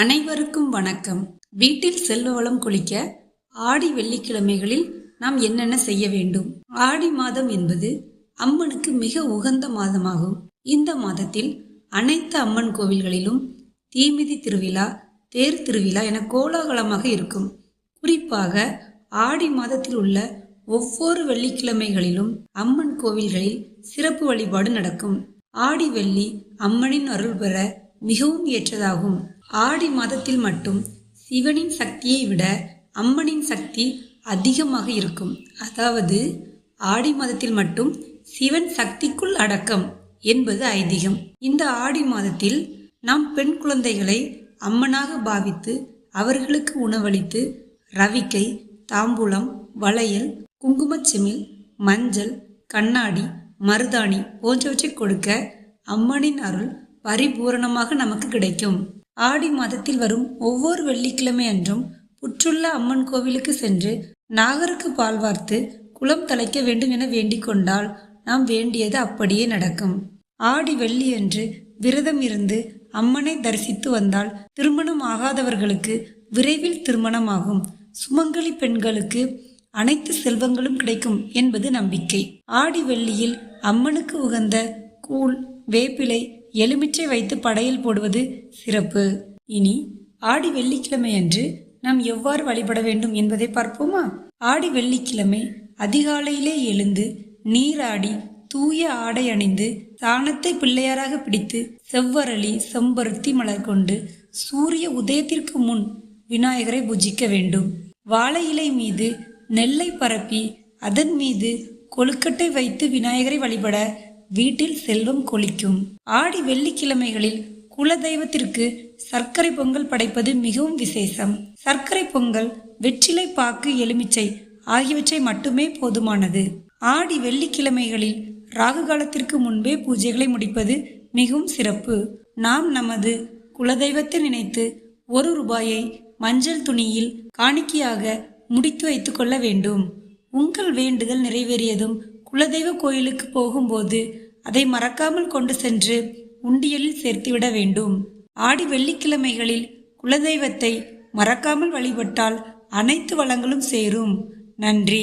அனைவருக்கும் வணக்கம். வீட்டில் செல்வ வளம் கொளிக்க ஆடி வெள்ளிக்கிழமைகளில் நாம் என்னென்ன செய்ய வேண்டும்? ஆடி மாதம் என்பது அம்மனுக்கு மிக உகந்த மாதமாகும். இந்த மாதத்தில் அனைத்து அம்மன் கோவில்களிலும் தீமிதி திருவிழா, தேர் திருவிழா என கோலாகலமாக இருக்கும். குறிப்பாக ஆடி மாதத்தில் உள்ள ஒவ்வொரு வெள்ளிக்கிழமைகளிலும் அம்மன் கோவில்களில் சிறப்பு வழிபாடு நடக்கும். ஆடி வெள்ளி அம்மனின் அருள் பெற மிகவும் ஏற்றதாகும். ஆடி மாதத்தில் மட்டும் சிவனின் சக்தியை விட அம்மனின் சக்தி அதிகமாக இருக்கும். அதாவது ஆடி மாதத்தில் மட்டும் சிவன் சக்திக்குள் அடக்கம் என்பது ஐதீகம். இந்த ஆடி மாதத்தில் நாம் பெண் குழந்தைகளை அம்மனாக பாவித்து அவர்களுக்கு உணவளித்து ரவிக்கை, தாம்பூலம், வளையல், குங்குமச்சிமிழ், மஞ்சள், கண்ணாடி, மருதாணி போன்றவற்றை கொடுக்க அம்மனின் அருள் பரிபூரணமாக நமக்கு கிடைக்கும். ஆடி மாதத்தில் வரும் ஒவ்வொரு வெள்ளிக்கிழமை அன்றும் புற்றுள்ள அம்மன் கோவிலுக்கு சென்று நாகருக்கு பால் வார்த்து குளம் தலைக்க வேண்டும் என வேண்டிக் கொண்டால் நாம் வேண்டியது அப்படியே நடக்கும். ஆடி வெள்ளி அன்று விரதம் இருந்து அம்மனை தரிசித்து வந்தால் திருமணம் ஆகாதவர்களுக்கு விரைவில் திருமணமாகும். சுமங்கலி பெண்களுக்கு அனைத்து செல்வங்களும் கிடைக்கும் என்பது நம்பிக்கை. ஆடி வெள்ளியில் அம்மனுக்கு உகந்த கூழ், வேப்பிலை, எலுமிச்சை வைத்து படையல் போடுவது சிறப்பு. இனி ஆடி வெள்ளிக்கிழமை அன்று நாம் எவ்வாறு வழிபட வேண்டும் என்பதை பார்ப்போமா? ஆடி வெள்ளிக்கிழமை அதிகாலையிலே எழுந்து நீராடி தூய ஆடை அணிந்து சாணத்தை பிள்ளையாராக பிடித்து செவ்வரளி, செம்பருத்தி மலர் கொண்டு சூரிய உதயத்திற்கு முன் விநாயகரை பூஜிக்க வேண்டும். வாழை இலை மீது நெல்லை பரப்பி அதன் மீது கொழுக்கட்டை வைத்து விநாயகரை வழிபட வீட்டில் செல்வம் கொளிக்கும். ஆடி வெள்ளிக்கிழமைகளில் குலதெய்வத்திற்கு சர்க்கரை பொங்கல் படைப்பது மிகவும் விசேஷம். சர்க்கரை பொங்கல், வெற்றிலை பாக்கு, எலுமிச்சை ஆகியவற்றை மட்டுமே போதுமானது. ஆடி வெள்ளிக்கிழமைகளில் ராகு காலத்திற்கு முன்பே பூஜைகளை முடிப்பது மிகவும் சிறப்பு. நாம் நமது குலதெய்வத்தை நினைத்து ₹1 மஞ்சள் துணியில் காணிக்கையாக முடித்து வைத்துக் கொள்ள வேண்டும். உங்கள் வேண்டுதல் நிறைவேறியதும் குலதெய்வ கோயிலுக்கு போகும்போது அதை மறக்காமல் கொண்டு சென்று உண்டியலில் சேர்த்துவிட வேண்டும். ஆடி வெள்ளிக்கிழமைகளில் குலதெய்வத்தை மறக்காமல் வழிபட்டால் அனைத்து வளங்களும் சேரும். நன்றி.